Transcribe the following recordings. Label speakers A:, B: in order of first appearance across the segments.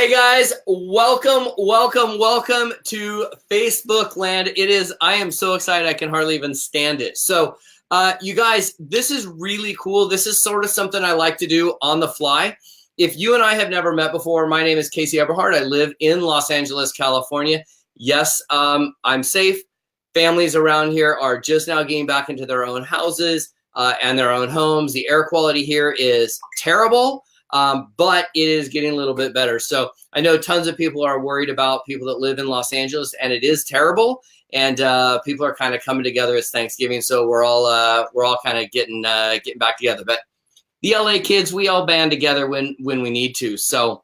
A: Hey guys, welcome to Facebook land. I am so excited I can hardly even stand it. So you guys, this is really cool. This is sort of something I like to do on the fly. If you and I have never met before, my name is Eberhart. I live in Los Angeles, California. Yes, I'm safe. Families around here are just now getting back into their own houses and their own homes. The air quality here is terrible. But it is getting a little bit better. So I know tons of people are worried about people that live in Los Angeles, and it is terrible. And people are kind of coming together. It's Thanksgiving, so we're all kind of getting back together. But the LA kids, we all band together when we need to. So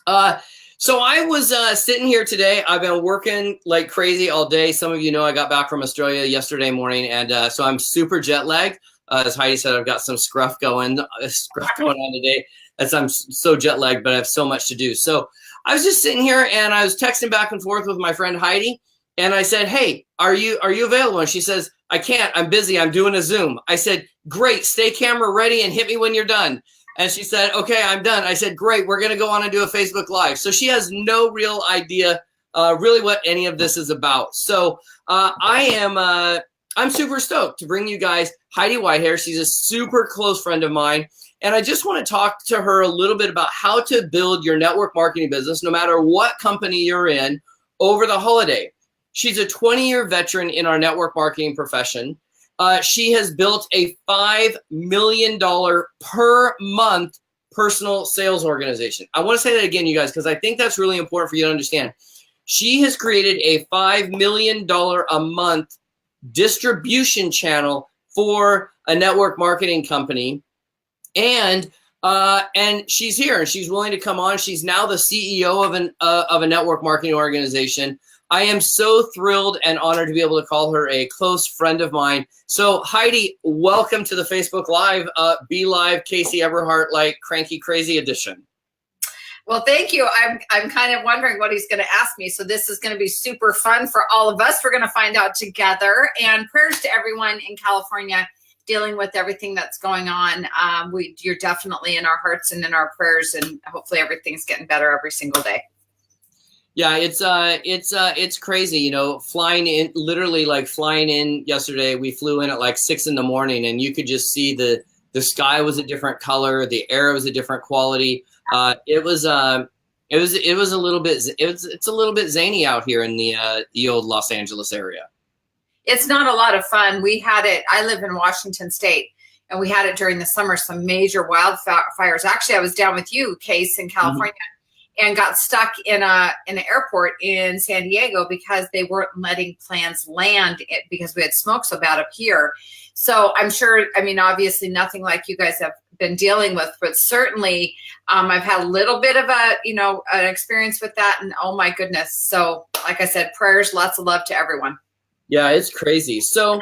A: I was sitting here today. I've been working like crazy all day. Some of you know I got back from Australia yesterday morning, and so I'm super jet lagged. As Heidi said, I've got some scruff going on today. As I'm so jet lagged, but I have so much to do. So I was just sitting here and I was texting back and forth with my friend Heidi, and I said, "Hey, are you available?" And she says, "I can't. I'm busy. I'm doing a Zoom." I said, "Great. Stay camera ready and hit me when you're done." And she said, "Okay, I'm done." I said, "Great. We're gonna go on and do a Facebook Live." So she has no real idea, really, what any of this is about. So I'm super stoked to bring you guys Heidi Whitehair. She's a super close friend of mine. And I just want to talk to her a little bit about how to build your network marketing business, no matter what company you're in, over the holiday. She's a 20-year veteran in our network marketing profession. She has built a $5 million per month personal sales organization. I want to say that again, you guys, because I think that's really important for you to understand. She has created a $5 million a month distribution channel for a network marketing company. And she's here and she's willing to come on. She's now the CEO of a network marketing organization. I am so thrilled and honored to be able to call her a close friend of mine. So Heidi, welcome to the Facebook Live, Be Live, Casey Eberhart, like cranky crazy edition.
B: Well, thank you. I'm kind of wondering what he's going to ask me. So this is going to be super fun for all of us. We're going to find out together. And prayers to everyone in California dealing with everything that's going on. You're definitely in our hearts and in our prayers, and hopefully everything's getting better every single day.
A: Yeah, it's crazy, you know, flying in yesterday. We flew in at like 6 a.m, and you could just see the sky was a different color, the air was a different quality. It's a little bit zany out here in the old Los Angeles area.
B: It's not a lot of fun. We had it. I live in Washington State, and we had it during the summer. Some major wildfires. Actually, I was down with you, Case, in California, and got stuck in an airport in San Diego because they weren't letting planes land because we had smoke so bad up here. So I'm sure. I mean, obviously, nothing like you guys have been dealing with, but certainly, I've had a little bit of an experience with that, and oh my goodness. So, like I said, prayers, lots of love to everyone.
A: Yeah, it's crazy. So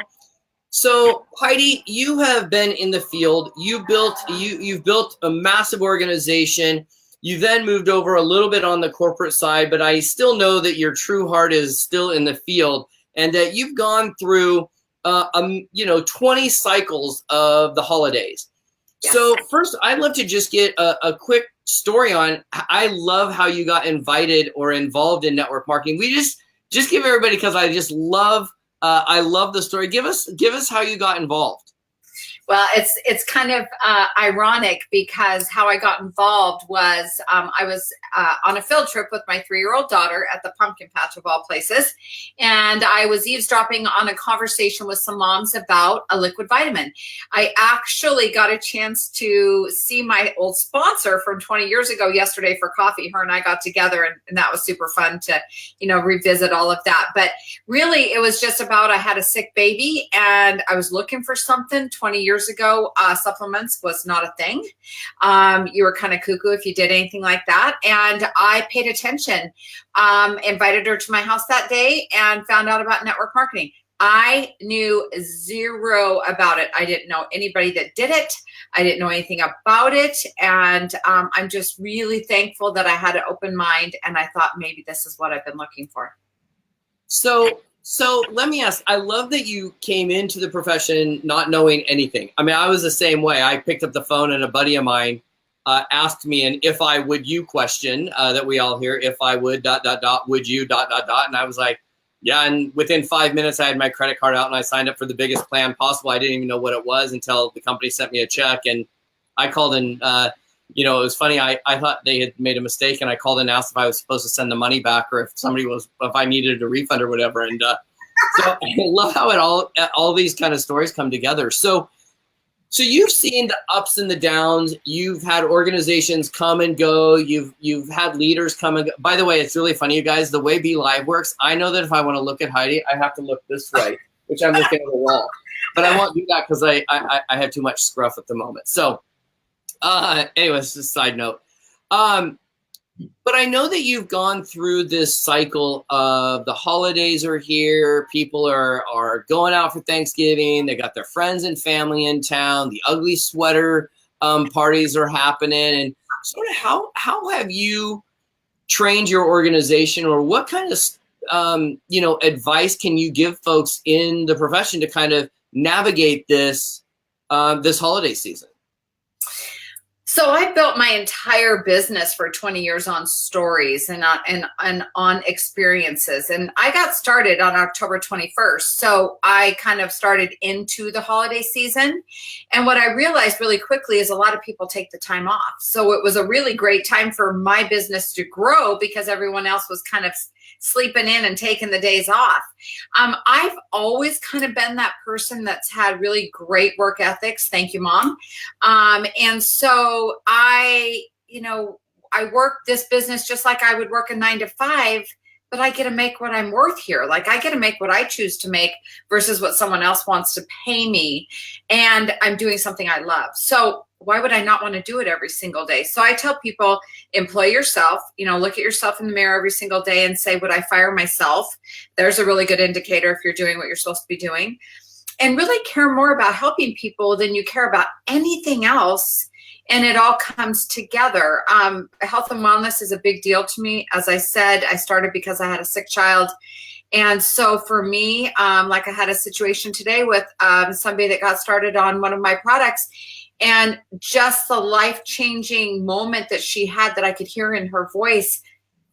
A: Heidi, you have been in the field. You've built a massive organization. You then moved over a little bit on the corporate side, but I still know that your true heart is still in the field, and that you've gone through 20 cycles of the holidays. Yes. So first, I'd love to just get a quick story on. I love how you got invited or involved in network marketing. We just give everybody, because I just love. I love the story. Give us how you got involved.
B: Well, it's kind of ironic, because how I got involved was I was on a field trip with my 3-year-old daughter at the pumpkin patch of all places. And I was eavesdropping on a conversation with some moms about a liquid vitamin. I actually got a chance to see my old sponsor from 20 years ago yesterday for coffee. Her and I got together, and that was super fun to, revisit all of that. But really, it was just about, I had a sick baby and I was looking for something. 20 years ago, supplements was not a thing. You were kind of cuckoo if you did anything like that. And I paid attention, invited her to my house that day, and found out about network marketing. I knew zero about it. I didn't know anybody that did it. I didn't know anything about it. And I'm just really thankful that I had an open mind, and I thought maybe this is what I've been looking for.
A: So let me ask, I love that you came into the profession not knowing anything. I mean, I was the same way. I picked up the phone, and a buddy of mine asked me an if I would you question that we all hear, if I would ... would you ... And I was like, yeah. And within 5 minutes, I had my credit card out and I signed up for the biggest plan possible. I didn't even know what it was until the company sent me a check. And I called and, it was funny. I thought they had made a mistake, and I called and asked if I was supposed to send the money back or if I needed a refund or whatever. And so I love how all these kind of stories come together. So you've seen the ups and the downs. You've had organizations come and go. You've had leaders come and go. By the way, it's really funny, you guys, the way Be Live works. I know that if I want to look at Heidi, I have to look this way, which I'm looking at the wall. But I won't do that because I have too much scruff at the moment. So anyways, just a side note. But I know that you've gone through this cycle of the holidays are here. People are going out for Thanksgiving. They got their friends and family in town. The ugly sweater parties are happening. And sort of how have you trained your organization, or what kind of advice can you give folks in the profession to kind of navigate this holiday season?
B: So I built my entire business for 20 years on stories and on experiences. And I got started on October 21st. So I kind of started into the holiday season. And what I realized really quickly is a lot of people take the time off. So it was a really great time for my business to grow because everyone else was kind of sleeping in and taking the days off. I've always kind of been that person that's had really great work ethics. Thank you, Mom. And so I work this business just like I would work a 9 to 5, but I get to make what I'm worth here. Like, I get to make what I choose to make versus what someone else wants to pay me. And I'm doing something I love. So why would I not want to do it every single day? So I tell people, employ yourself, look at yourself in the mirror every single day and say, would I fire myself? There's a really good indicator if you're doing what you're supposed to be doing. And really care more about helping people than you care about anything else. And it all comes together. Health and wellness is a big deal to me. As I said, I started because I had a sick child. And so for me, like I had a situation today with somebody that got started on one of my products, and just the life-changing moment that she had that I could hear in her voice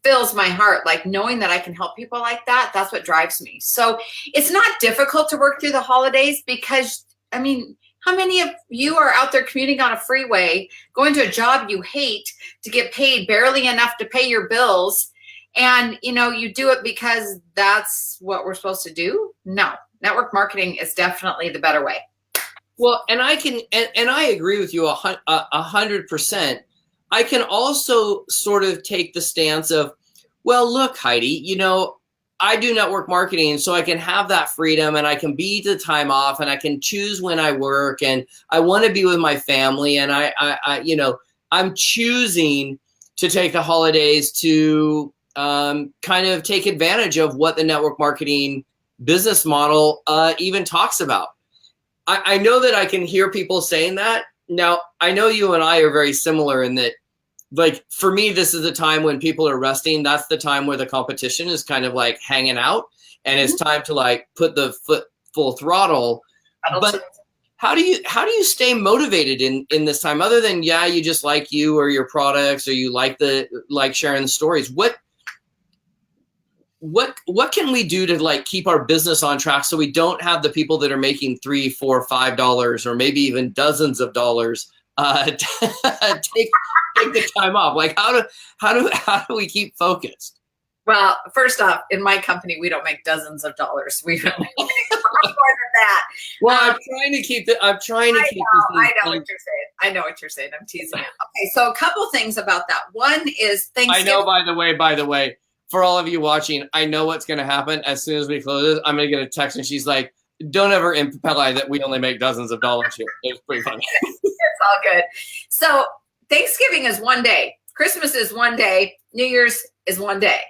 B: fills my heart. Like, knowing that I can help people like that, that's what drives me. So it's not difficult to work through the holidays because, how many of you are out there commuting on a freeway, going to a job you hate to get paid barely enough to pay your bills? And, you do it because that's what we're supposed to do? No, network marketing is definitely the better way.
A: Well, and I agree with you 100%. I can also sort of take the stance of, well, look, Heidi, I do network marketing, so I can have that freedom and I can be the time off and I can choose when I work and I want to be with my family. And I'm choosing to take the holidays to kind of take advantage of what the network marketing business model even talks about. I know that I can hear people saying that. Now, I know you and I are very similar in that, like, for me, this is the time when people are resting. That's the time where the competition is kind of like hanging out, and it's time to like put the foot full throttle. But how do you stay motivated in this time, other than, you just like you or your products, or you like sharing the stories? What can we do to like keep our business on track so we don't have the people that are making $3, $4, $5 or maybe even dozens of dollars take the time off? Like, how do we keep focused?
B: Well, first off, in my company, we don't make dozens of dollars. We make more than that.
A: Well, I'm trying to keep I
B: know what you're saying. I'm teasing it. Okay, so a couple things about that. One is Thanksgiving.
A: I know, by the way, for all of you watching, I know what's going to happen as soon as we close this. I'm going to get a text and she's like, don't ever imply that we only make dozens of dollars here. It's pretty funny.
B: It's all good. So Thanksgiving is one day. Christmas is one day. New Year's is one day.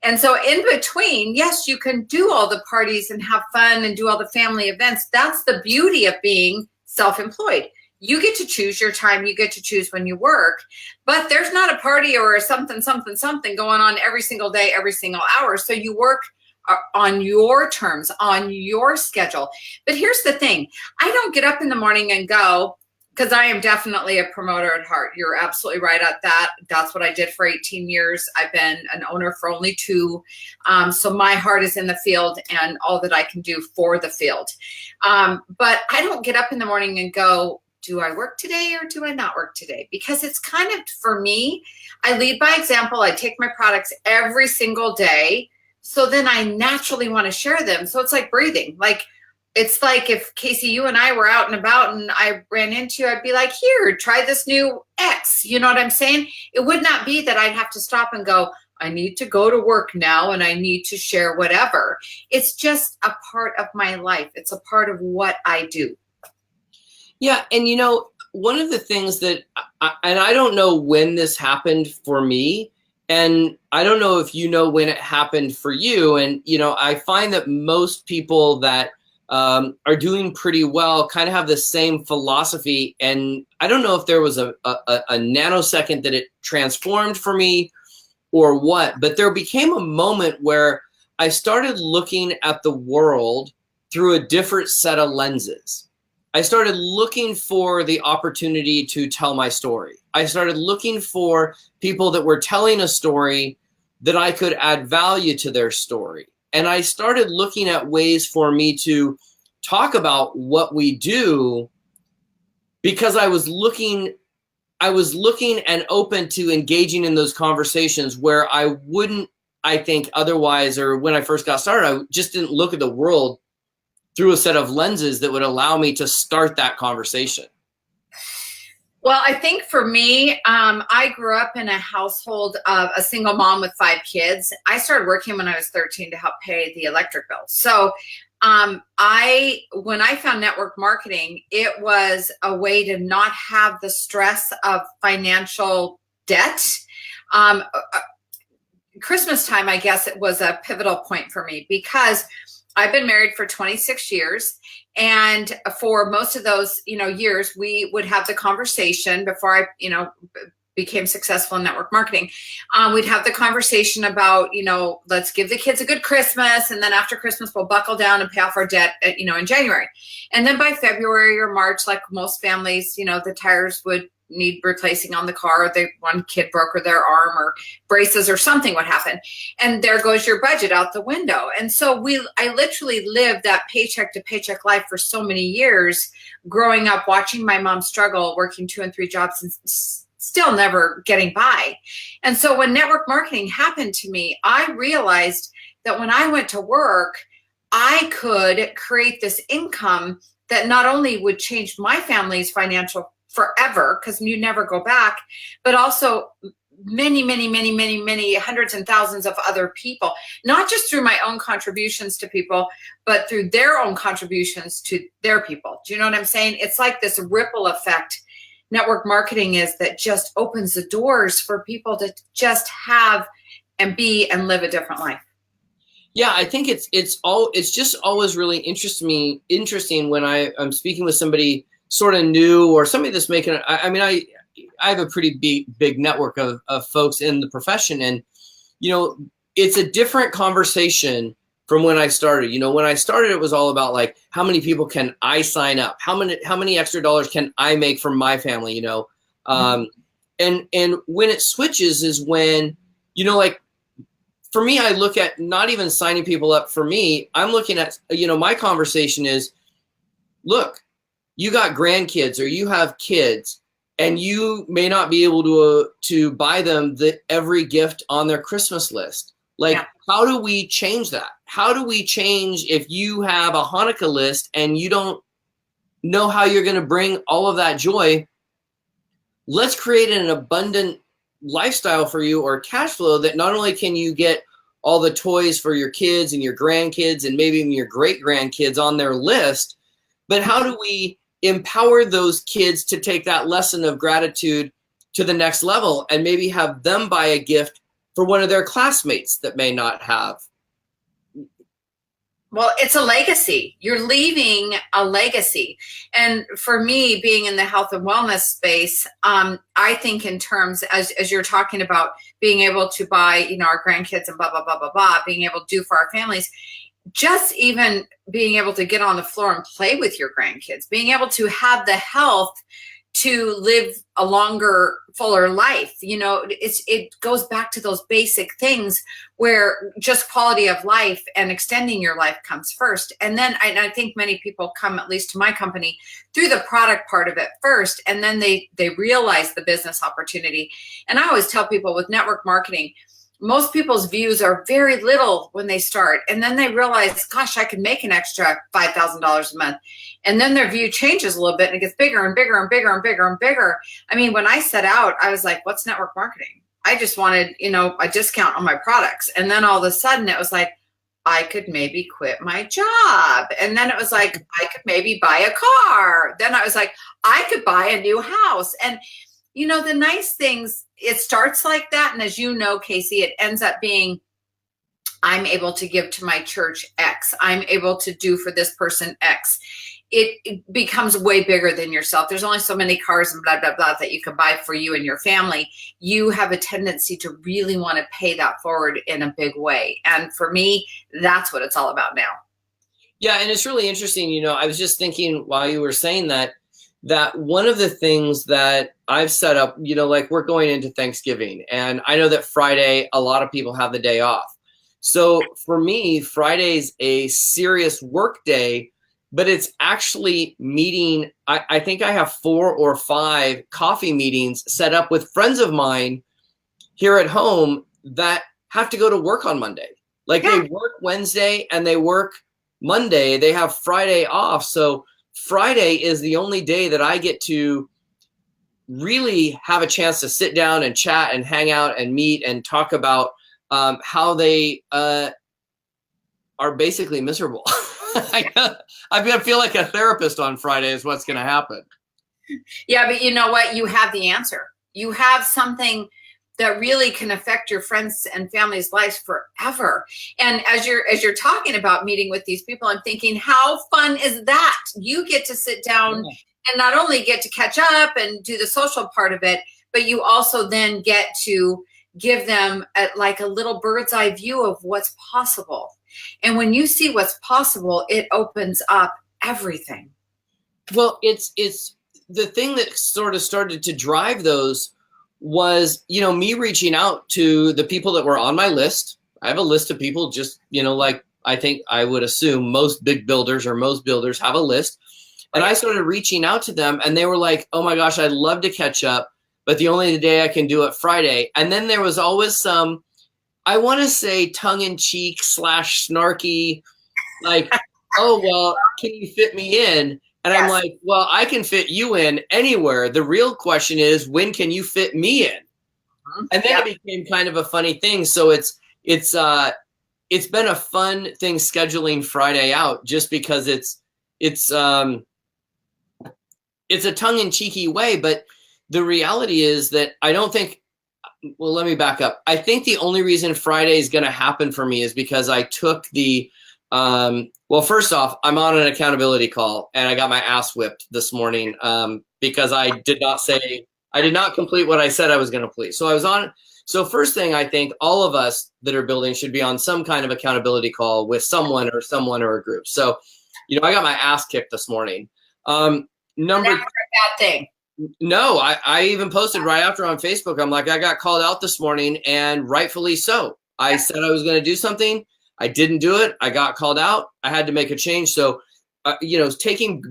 B: And so in between, yes, you can do all the parties and have fun and do all the family events. That's the beauty of being self-employed. You get to choose your time. You get to choose when you work, but there's not a party or a something going on every single day, every single hour. So you work on your terms, on your schedule. But here's the thing. I don't get up in the morning and go, Because I am definitely a promoter at heart. You're absolutely right at that. That's what I did for 18 years. I've been an owner for only 2. So my heart is in the field and all that I can do for the field. But I don't get up in the morning and go, do I work today or do I not work today? Because it's kind of, for me, I lead by example. I take my products every single day. So then I naturally want to share them. So it's like breathing. It's like if Casey, you and I were out and about and I ran into you, I'd be like, here, try this new X. You know what I'm saying? It would not be that I'd have to stop and go, I need to go to work now and I need to share whatever. It's just a part of my life. It's a part of what I do.
A: Yeah. And one of the things that, and I don't know when this happened for me, and I don't know if you know when it happened for you. And, I find that most people that are doing pretty well kind of have the same philosophy. And I don't know if there was a nanosecond that it transformed for me or what, but there became a moment where I started looking at the world through a different set of lenses. I started looking for the opportunity to tell my story. I started looking for people that were telling a story that I could add value to their story. And I started looking at ways for me to talk about what we do because I was looking and open to engaging in those conversations where I wouldn't, I think, otherwise, or when I first got started, I just didn't look at the world through a set of lenses that would allow me to start that conversation.
B: Well, I think for me, I grew up in a household of a single mom with 5 kids. I started working when I was 13 to help pay the electric bill. So when I found network marketing, it was a way to not have the stress of financial debt. Christmas time, I guess it was a pivotal point for me because I've been married for 26 years. And for most of those, years, we would have the conversation before I, became successful in network marketing. We'd have the conversation about, let's give the kids a good Christmas. And then after Christmas, we'll buckle down and pay off our debt, in January. And then by February or March, like most families, the tires would need replacing on the car, or one kid broke their arm or braces or something would happen. And there goes your budget out the window. And so I literally lived that paycheck to paycheck life for so many years, growing up, watching my mom struggle, working 2 and 3 jobs and still never getting by. And so when network marketing happened to me, I realized that when I went to work, I could create this income that not only would change my family's financial forever, because you never go back, but also many, many, many, many, many hundreds and thousands of other people, not just through my own contributions to people, but through their own contributions to their people. Do you know what I'm saying? It's like this ripple effect network marketing is that just opens the doors for people to just have and be and live a different life.
A: Yeah, I think it's just always really interesting when I'm speaking with somebody sort of new or somebody that's making I have a pretty big network of folks in the profession, and it's a different conversation from when I started. When I started, it was all about like, how many people can I sign up? How many extra dollars can I make from my family? And when it switches is when, like for me, I look at not even signing people up for me. I'm looking at, my conversation is, look, you got grandkids or you have kids, and you may not be able to buy them every gift on their Christmas list. Like, yeah. How do we change that? How do we change if you have a Hanukkah list and you don't know how you're going to bring all of that joy? Let's create an abundant lifestyle for you, or cash flow, that not only can you get all the toys for your kids and your grandkids and maybe even your great grandkids on their list, but how do we empower those kids to take that lesson of gratitude to the next level and maybe have them buy a gift for one of their classmates that may not have?
B: Well, it's a legacy. You're leaving a legacy. And for me, being in the health and wellness space, I think in terms, as you're talking about being able to buy, our grandkids and blah, blah, blah, blah, blah, being able to do for our families, just even being able to get on the floor and play with your grandkids, being able to have the health to live a longer, fuller life. It goes back to those basic things where just quality of life and extending your life comes first. And then I think many people come, at least to my company, through the product part of it first, and then they realize the business opportunity. And I always tell people with network marketing, most people's views are very little when they start, and then they realize, gosh, I could make an extra $5,000 a month. And then their view changes a little bit and it gets bigger and bigger and bigger and bigger and bigger. I mean, when I set out, I was like, what's network marketing? I just wanted, a discount on my products. And then all of a sudden it was like, I could maybe quit my job. And then it was like, I could maybe buy a car. Then I was like, I could buy a new house. And the nice things, it starts like that. And as you know, Casey, it ends up being, I'm able to give to my church X. I'm able to do for this person X. It becomes way bigger than yourself. There's only so many cars and blah, blah, blah that you can buy for you and your family. You have a tendency to really want to pay that forward in a big way. And for me, that's what it's all about now.
A: Yeah. And it's really interesting. I was just thinking while you were saying that one of the things that I've set up, like we're going into Thanksgiving, and I know that Friday, a lot of people have the day off. So for me, Friday's a serious work day, but it's actually meeting. I think I have 4 or 5 coffee meetings set up with friends of mine here at home that have to go to work on Monday. Like they work Wednesday and they work Monday. They have Friday off. So Friday is the only day that I get to really have a chance to sit down and chat and hang out and meet and talk about how they are basically miserable. I'm going to feel like a therapist on Friday is what's going to happen.
B: Yeah, but you know what? You have the answer. You have something that really can affect your friends and family's lives forever. And as you're talking about meeting with these people, I'm thinking, how fun is that? You get to sit down and not only get to catch up and do the social part of it, but you also then get to give them like a little bird's eye view of what's possible. And when you see what's possible, it opens up everything.
A: Well, it's the thing that sort of started to drive those was, me reaching out to the people that were on my list. I have a list of people, just, like I think I would assume most big builders or most builders have a list. And I started reaching out to them and they were like, oh my gosh, I'd love to catch up, but the only day I can do it Friday. And then there was always some, I want to say tongue-in-cheek / snarky, like, oh, well, can you fit me in? And I'm like, well, I can fit you in anywhere. The real question is, when can you fit me in? And then it became kind of a funny thing. So it's been a fun thing scheduling Friday out, just because it's a tongue-in-cheeky way. But the reality is that I don't think, well, let me back up. I think the only reason Friday is going to happen for me is because I took the well, first off, I'm on an accountability call and I got my ass whipped this morning because I did not complete what I said I was going to complete. So I was on. So first thing, I think all of us that are building should be on some kind of accountability call with someone or a group. So, I got my ass kicked this morning.
B: Never a bad thing.
A: No, I even posted right after on Facebook. I'm like, I got called out this morning, and rightfully so. I said I was going to do something. I didn't do it. I got called out. I had to make a change. So,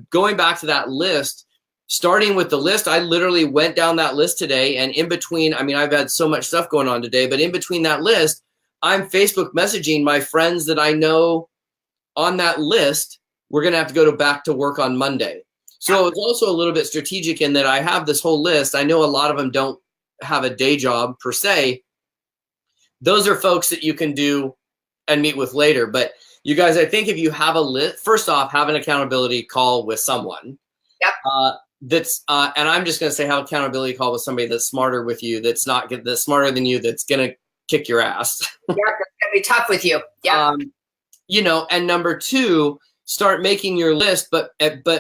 A: going back to that list, starting with the list, I literally went down that list today. And in between, I've had so much stuff going on today, but in between that list, I'm Facebook messaging my friends that I know on that list. We're going to have to go back to work on Monday. So it's also a little bit strategic in that I have this whole list. I know a lot of them don't have a day job per se. Those are folks that you can do and meet with later. But you guys, I think if you have a list, first off, have an accountability call with someone.
B: Yep.
A: And I'm just going to say, have an accountability call with somebody that's smarter with you, that's smarter than you, that's going to kick your ass.
B: Yeah, that's going to be tough with you. Yeah.
A: And number 2, start making your list, but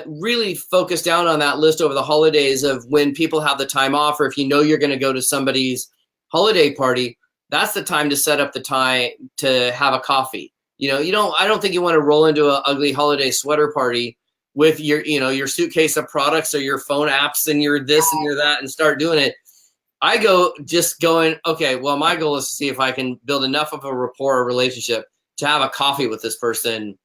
A: really focus down on that list over the holidays of when people have the time off, or if you're going to go to somebody's holiday party, that's the time to set up the time to have a coffee. I don't think you want to roll into an ugly holiday sweater party with your, your suitcase of products or your phone apps and your this and your that and start doing it. I go just going, okay, well, my goal is to see if I can build enough of a rapport or relationship to have a coffee with this person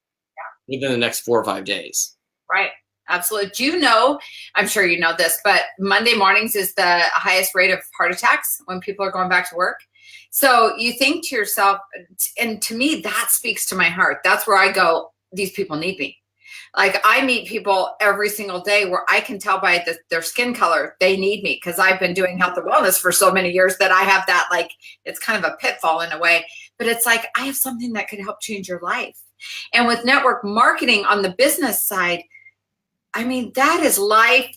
A: within the next 4 or 5 days.
B: Right. Absolutely. Do you know, I'm sure you know this, but Monday mornings is the highest rate of heart attacks when people are going back to work. So you think to yourself, and to me, that speaks to my heart. That's where I go, these people need me. Like, I meet people every single day where I can tell by their skin color, they need me, because I've been doing health and wellness for so many years that I have that, like, it's kind of a pitfall in a way, but it's like, I have something that could help change your life. And with network marketing on the business side, I mean, that is life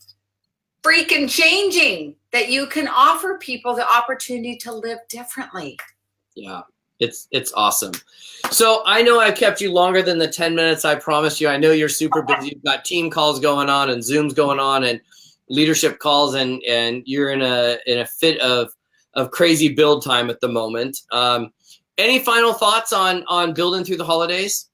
B: freaking changing, that you can offer people the opportunity to live differently.
A: Yeah, it's awesome. So I know I kept you longer than the 10 minutes I promised you. I know you're super busy. You've got team calls going on and Zooms going on and leadership calls, and you're in a fit of crazy build time at the moment. Any final thoughts on building through the holidays?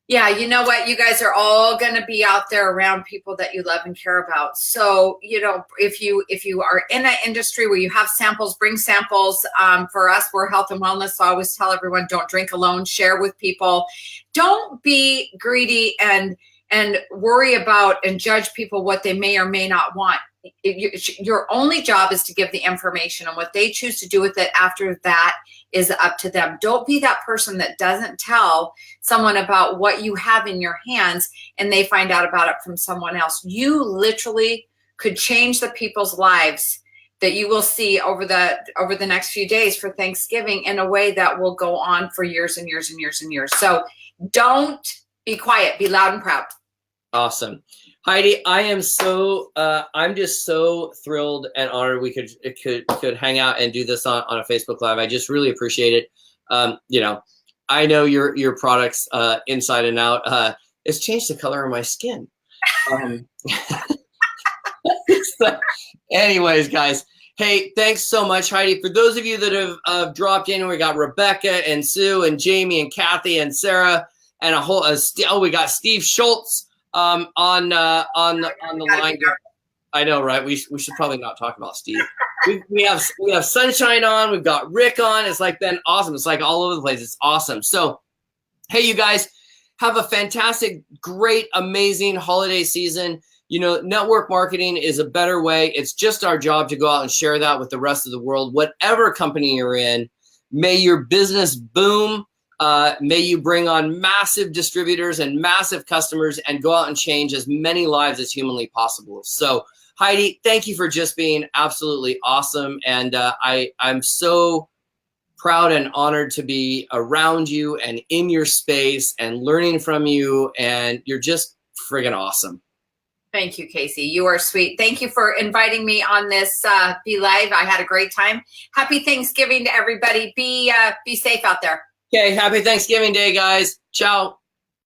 B: Yeah, you know what? You guys are all going to be out there around people that you love and care about. So, if you are in an industry where you have samples, bring samples. For us, we're health and wellness. So I always tell everyone, don't drink alone, share with people. Don't be greedy and worry about and judge people what they may or may not want. Your only job is to give the information, and what they choose to do with it after that is up to them. Don't be that person that doesn't tell someone about what you have in your hands and they find out about it from someone else. You literally could change the people's lives that you will see over the next few days for Thanksgiving in a way that will go on for years and years and years and years. So don't be quiet, be loud and proud.
A: Awesome. Heidi, I am I'm just so thrilled and honored we could hang out and do this on a Facebook Live. I just really appreciate it. I know your products inside and out. It's changed the color of my skin. So, anyways, guys, hey, thanks so much, Heidi. For those of you that have dropped in, we got Rebecca and Sue and Jamie and Kathy and Sarah and we got Steve Schultz on the line. I know, right? We should probably not talk about Steve. we have Sunshine on. We've got Rick on. It's like been awesome. It's like all over the place. It's awesome. So, hey, you guys, have a fantastic, great, amazing holiday season. Network marketing is a better way. It's just our job to go out and share that with the rest of the world. Whatever company you're in, may your business boom. May you bring on massive distributors and massive customers and go out and change as many lives as humanly possible. So, Heidi, thank you for just being absolutely awesome. And I'm so proud and honored to be around you and in your space and learning from you. And you're just friggin' awesome.
B: Thank you, Casey. You are sweet. Thank you for inviting me on this Be Live. I had a great time. Happy Thanksgiving to everybody. Be safe out there.
A: Okay, happy Thanksgiving Day, guys. Ciao.